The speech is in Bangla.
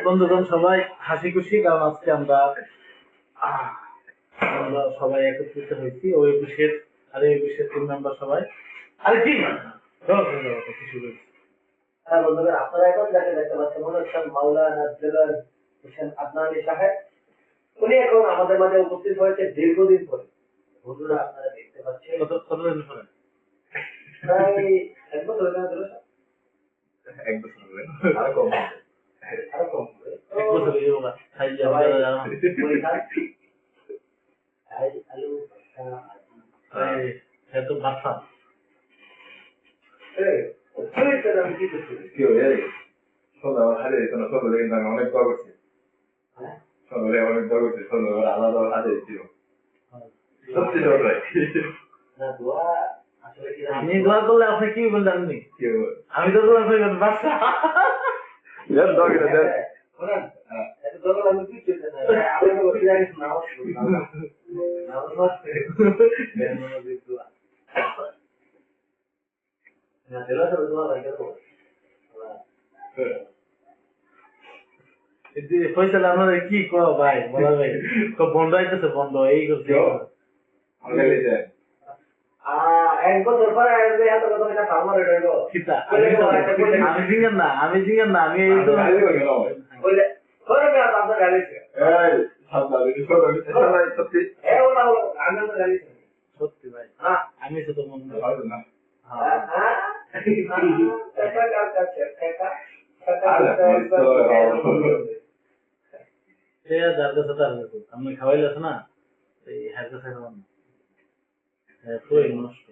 বন্ধুগণ সবাই হাসি খুশি, কারণ আজকে আমরা সবাই একত্রিত হয়েছি ওই অফিসের টিম মেম্বার সবাই। আরে কি কিছু বলছি। হ্যাঁ বন্ধুরা, আপনারা এখন যাকে দেখতে পাচ্ছেন মনে হচ্ছে মাওলানা দেলোয়ার হোসেন আদনানী সাহেব। উনি এখন আমাদের মাঝে উপস্থিত হয়েছে দীর্ঘদিন পরে। বন্ধুরা আপনারা দেখতে পাচ্ছেন কতদিন পরে? প্রায় 1 বছর হয়ে গেল। 1 বছর হবে, আরো কম হবে। আরো কম হবে। 1 বছর হয়ে গেল। খাই যাবে আলু এত ভাষা আমি কি করছি? কি হয়ে শোনো, আমার হাতে দিত না। শোনো কিন্তু আমি অনেক দোয়া করছি। শোনো অনেক দোয়া করছি। শোনো আলাদা হাতে দিচ্ছিল সত্যি শোনো ভাই। না দোয়া আসলে কি আমি দোয়া করলে আপনি কি বললেন? আমি তো দোয়া করি বাচ্চা ইয়ার দোয়া করে দেন। শোনেন, এত দোয়া করলে আমি কি করতে না, আমি তো বসে যাই নামাজ পড়ি নামাজ দোয়া না দেলা সব দোয়া লাগে তো ফয়সাল আপনাদের কি কো ভাই, বলা ভাই বন্ধ হইতেছে, বন্ধ এই করছে। এক বছর পরে এত কথা একটা ফার্মার হইলো আমি জিঙ্গার না, আমি এই তো বলে ধরে না আপনার গালিছে এই সাদা দিদি সত্যি এ ওলা আমি তো গালিছে সত্যি ভাই। হ্যাঁ আমি তো মনে হয় না। হ্যাঁ টাকা কাছে টাকা যার কাছে তার কাছে আপনি খাওয়াইলেছ না, এই হ্যার কাছে খাওয়ান পুরোই নষ্ট।